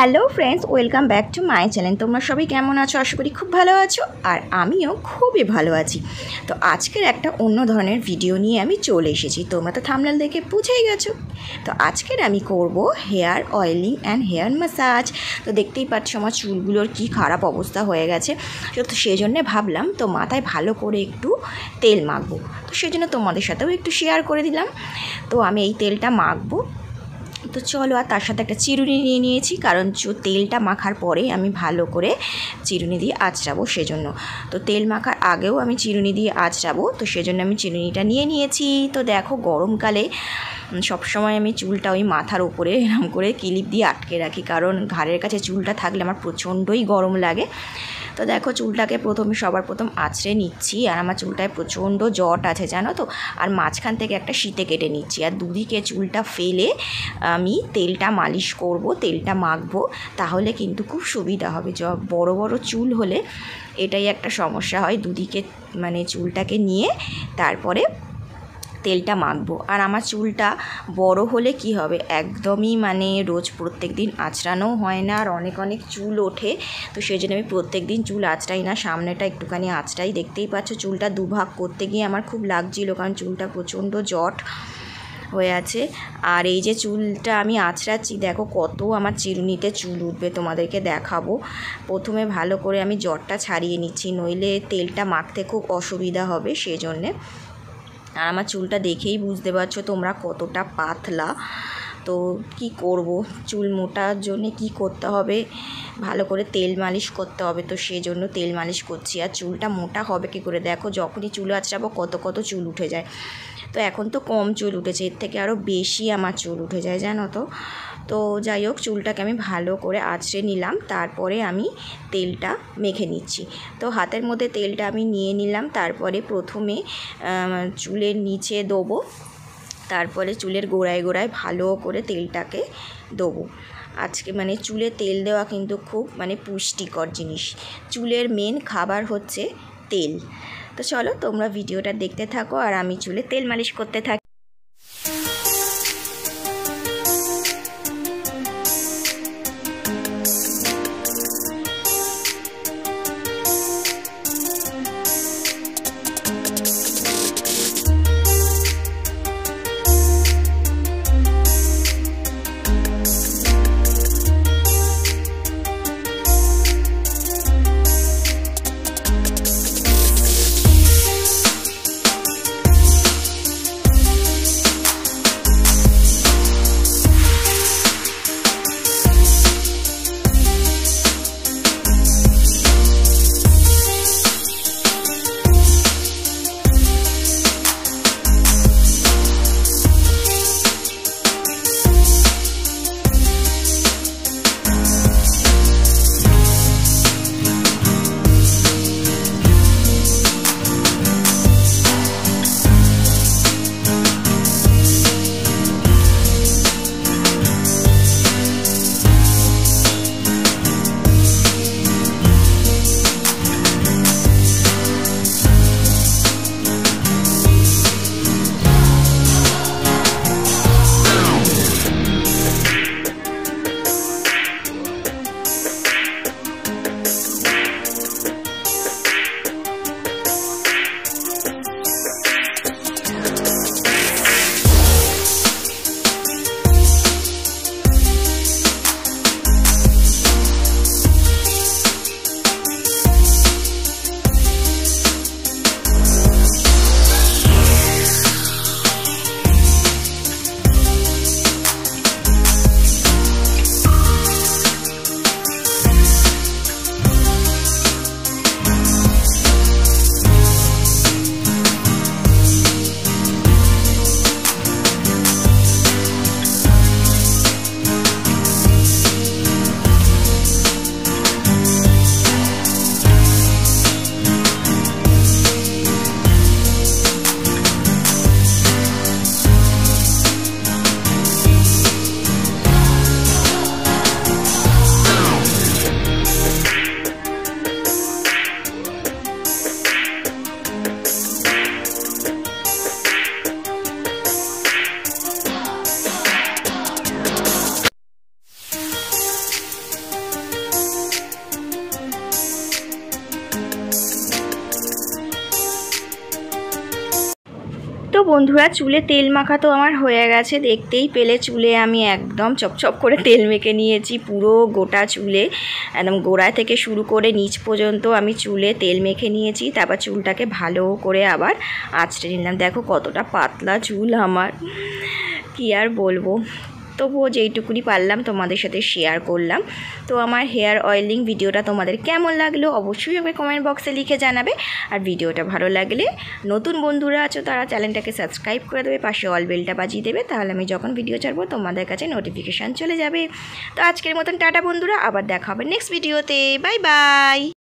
Hello friends, welcome back to my channel. তোমরা সবাই কেমন আছো? আশা করি খুব ভালো আছো, আর আমিও খুবই ভালো আছি। তো আজকের একটা অন্য ধরনের ভিডিও নিয়ে আমি চলে এসেছি। তোমরা তো থাম্বনেল দেখে বুঝেই গেছো। তো আজকের আমি করব hair oiling and hair massage. তো দেখতেই পাচ্ছ আমার চুলগুলোর কি খারাপ অবস্থা হয়ে গেছে। তো সেই জন্যে ভাবলাম তো মাথায় ভালো করে একটু তেল মাখবো। তো সেই জন্য তোমাদের সাথেও একটু শেয়ার করে দিলাম। তো আমি এই তেলটা মাখবো। তো চলো, আর তার সাথে একটা চিরুনি নিয়ে নিয়েছি, কারণ তেলটা মাখার পরে আমি ভালো করে চিরুনি দিয়ে আঁচড়াবো সেজন্য। তো তেল মাখার আগেও আমি চিরুনি দিয়ে আঁচড়াবো, তো সেজন্য আমি চিরুনিটা নিয়ে নিয়েছি। তো দেখো, গরমকালে সবসময় আমি চুলটা ওই মাথার উপরে এরকম করে ক্লিপ দিয়ে আটকে রাখি, কারণ ঘাড়ের কাছে চুলটা থাকলে আমার প্রচণ্ডই গরম লাগে। তো দেখো, চুলটাকে সবার প্রথম আঁচড়ে নিচ্ছি, আর আমার চুলটায় প্রচণ্ড জট আছে জানো তো, আর মাঝখান থেকে একটা শীতে কেটে নিচ্ছি, আর দুদিকে চুলটা ফেলে আমি তেলটা মালিশ করব, তেলটা মাখবো, তাহলে কিন্তু খুব সুবিধা হবে। বড় বড় চুল হলে এটাই একটা সমস্যা হয়, দুদিকে মানে চুলটাকে নিয়ে তারপরে তেলটা মাখবো। আর আমার চুলটা বড় হলে কি হবে, একদমই মানে রোজ প্রত্যেক দিন আঁচড়ানোও হয় না, আর অনেক অনেক চুল ওঠে। তো সেই জন্য আমি প্রত্যেক দিন চুল আঁচড়াই না, সামনেটা একটুখানি আঁচড়াই। দেখতেই পাচ্ছ চুলটা দুভাগ করতে গিয়ে আমার খুব লাগছিল, কারণ চুলটা প্রচণ্ড জট হয়ে আছে। আর এই যে চুলটা আমি আঁচড়াচ্ছি, দেখো কত আমার চিরুনিতে চুল উঠবে, তোমাদেরকে দেখাবো। প্রথমে ভালো করে আমি জটটা ছাড়িয়ে নিচ্ছি, নইলে তেলটা মাখতে খুব অসুবিধা হবে সেজন্যে। আর আমার চুলটা দেখেই বুঝতে পারছো তোমরা কতটা পাতলা। তো কি করব, চুল মোটার জন্য কি করতে হবে, ভালো করে তেল মালিশ করতে হবে। তো সেই জন্য তেল মালিশ করছি। আর চুলটা মোটা হবে কি করে, দেখো যখনই চুল আঁচড়াবো কত কত চুল উঠে যায়। তো এখন তো কম চুল উঠেছে, এর থেকে আরও বেশি আমার চুল উঠে যায় জানো তো। তো যাই হোক, চুলটাকে আমি ভালো করে আঁচড়ে নিলাম, তারপরে আমি তেলটা মেখে নিচ্ছি। তো হাতের মধ্যে তেলটা আমি নিয়ে নিলাম, তারপরে প্রথমে চুলের নিচে দেবো, তারপরে চুলের গোড়ায় গোড়ায় ভালো করে তেলটাকে দেবো। আজকে মানে চুলে তেল দেওয়া কিন্তু খুব মানে পুষ্টিকর জিনিস। চুলের মেন খাবার হচ্ছে তেল। তো চলো, তোমরা ভিডিওটা দেখতে থাকো, আর আমি চুলে তেল মালিশ করতে থাকি। তো বন্ধুরা, চুলে তেল মাখা তো আমার হয়ে গেছে। দেখতেই পেলে চুলে আমি একদম চপচপ করে তেল মেখে নিয়েছি। পুরো গোটা চুলে একদম গোড়া থেকে শুরু করে নিচ পর্যন্ত আমি চুলে তেল মেখে নিয়েছি। তারপর চুলটাকে ভালো করে আবার আঁচড়ে নিলাম। দেখো কতটা পাতলা চুল আমার, কি আর বলবো। তবুও যেইটুকুনি পারলাম তোমাদের সাথে শেয়ার করলাম। তো আমার হেয়ার অয়েলিং ভিডিওটা তোমাদের কেমন লাগলো অবশ্যই আমাকে কমেন্ট বক্সে লিখে জানাবে। আর ভিডিওটা ভালো লাগলে নতুন বন্ধুরা আছো তারা চ্যানেলটাকে সাবস্ক্রাইব করে দেবে, পাশে অল বেলটা বাজিয়ে দেবে, তাহলে আমি যখন ভিডিও ছাড়বো তোমাদের কাছে নোটিফিকেশান চলে যাবে। তো আজকের মতন টাটা বন্ধুরা, আবার দেখা হবে নেক্সট ভিডিওতে। Bye bye.